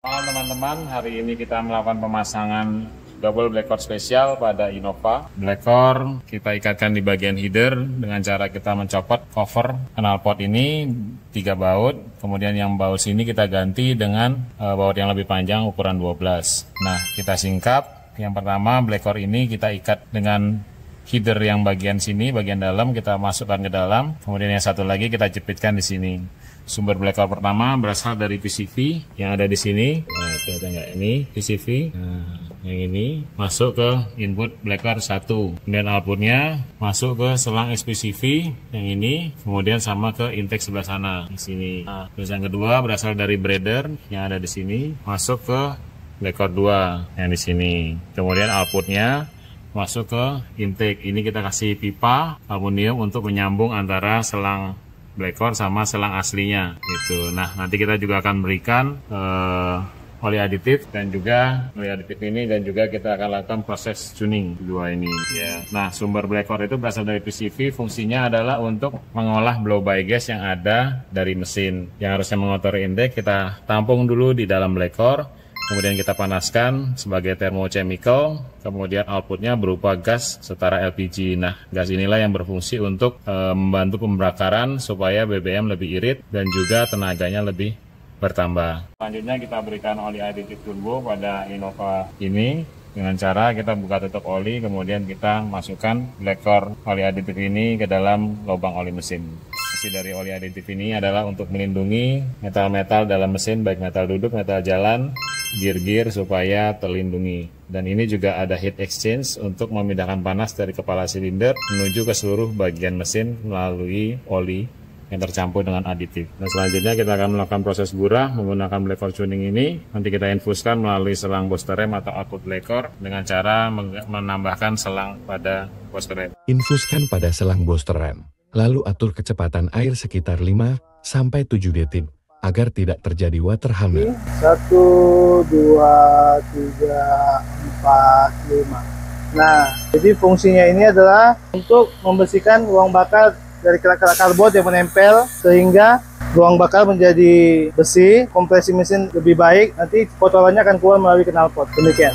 Halo teman-teman, hari ini kita melakukan pemasangan double black cord spesial pada Innova. Black cord kita ikatkan di bagian header dengan cara kita mencopot cover knalpot ini 3 baut. Kemudian yang baut sini kita ganti dengan baut yang lebih panjang ukuran 12. Nah, kita singkap. Yang pertama black cord ini kita ikat dengan header yang bagian sini, bagian dalam kita masukkan ke dalam. Kemudian yang satu lagi kita jepitkan di sini. Sumber black cord pertama berasal dari PCV yang ada di sini. Nah, kelihatan nggak ini PCV? Nah, yang ini masuk ke input black cord 1. Kemudian outputnya masuk ke selang SPCV yang ini. Kemudian sama ke intake sebelah sana di sini. Nah, terus yang kedua berasal dari breeder yang ada di sini, masuk ke black cord 2 yang di sini. Kemudian outputnya masuk ke intake. Ini kita kasih pipa aluminium untuk menyambung antara selang black cord sama selang aslinya gitu. Nah, nanti kita juga akan berikan oli aditif dan juga oli aditif ini, dan juga kita akan lakukan proses tuning dua ini ya. Nah, sumber black cord itu berasal dari PCV. Fungsinya adalah untuk mengolah blow by gas yang ada dari mesin yang harusnya mengotori intake. Kita tampung dulu di dalam black cord, kemudian kita panaskan sebagai thermochemical, kemudian outputnya berupa gas setara LPG. Nah, gas inilah yang berfungsi untuk membantu pembakaran supaya BBM lebih irit dan juga tenaganya lebih bertambah. Selanjutnya kita berikan oli aditif turbo pada Innova ini dengan cara kita buka tutup oli, kemudian kita masukkan black cord oli aditif ini ke dalam lubang oli mesin. Fungsi dari oli aditif ini adalah untuk melindungi metal-metal dalam mesin, baik metal duduk, metal jalan, gear-gear, supaya terlindungi. Dan ini juga ada heat exchange untuk memindahkan panas dari kepala silinder menuju ke seluruh bagian mesin melalui oli yang tercampur dengan aditif. Dan selanjutnya kita akan melakukan proses burah menggunakan black cord tuning ini. Nanti kita infuskan melalui selang booster rem atau output black cord dengan cara menambahkan selang pada booster rem. Infuskan pada selang booster rem, lalu atur kecepatan air sekitar 5-7 detik agar tidak terjadi water hammer. 1, 2, 3, 4, 5. Nah, jadi fungsinya ini adalah untuk membersihkan ruang bakar dari kerak-kerak karbon yang menempel, sehingga ruang bakar menjadi bersih, kompresi mesin lebih baik, nanti kotorannya akan keluar melalui knalpot. Demikian.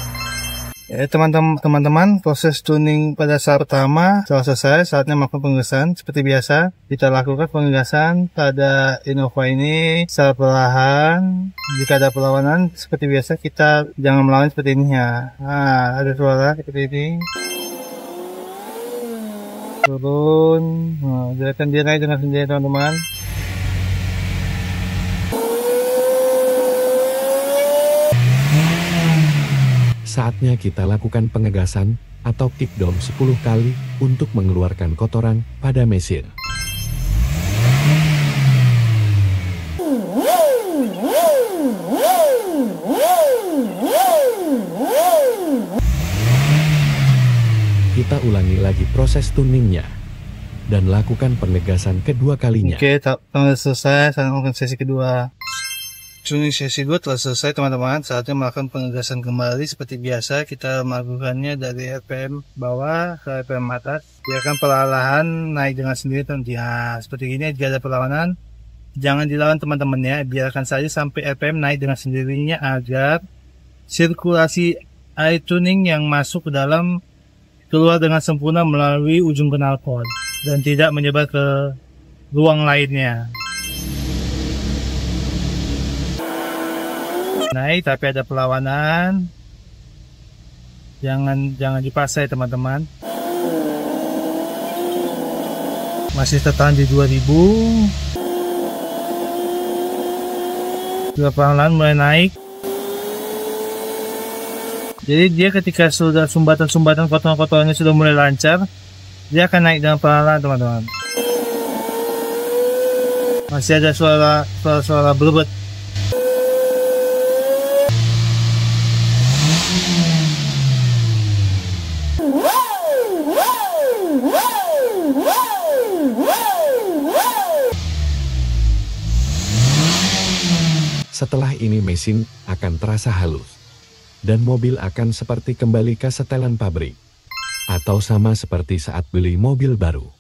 Ya, teman-teman, proses tuning pada saat pertama telah selesai. Saatnya melakukan pengegasan. Seperti biasa, kita lakukan pengegasan pada Innova ini secara perlahan. Jika ada perlawanan, seperti biasa kita jangan melawan seperti ini ya. Nah, ada suara seperti ini. Turun. Nah, biarkan dia naik dengan sendiri, teman-teman. Saatnya kita lakukan pengegasan atau kick down 10 kali untuk mengeluarkan kotoran pada mesin. Kita ulangi lagi proses tuningnya dan lakukan penegasan kedua kalinya. Oke, telah selesai. Saya melakukan sesi kedua. Tuning sesi 2 telah selesai, teman-teman. Saatnya melakukan pengegasan kembali. Seperti biasa, kita melakukannya dari RPM bawah ke RPM atas. Biarkan perlahan naik dengan sendiri, teman-teman. Ya, seperti ini. Jika ada perlawanan, jangan dilawan, teman-teman ya. Biarkan saja sampai RPM naik dengan sendirinya agar sirkulasi air tuning yang masuk ke dalam keluar dengan sempurna melalui ujung knalpot dan tidak menyebar ke ruang lainnya. Naik tapi ada perlawanan. Jangan dipaksa ya, teman-teman. Masih tertahan di 2000. Sudah perlahan mulai naik. Jadi dia ketika sudah sumbatan-sumbatan kotoran-kotorannya sudah mulai lancar, dia akan naik dengan perlahan, teman-teman. Masih ada suara berbet. Setelah ini mesin akan terasa halus dan mobil akan seperti kembali ke setelan pabrik atau sama seperti saat beli mobil baru.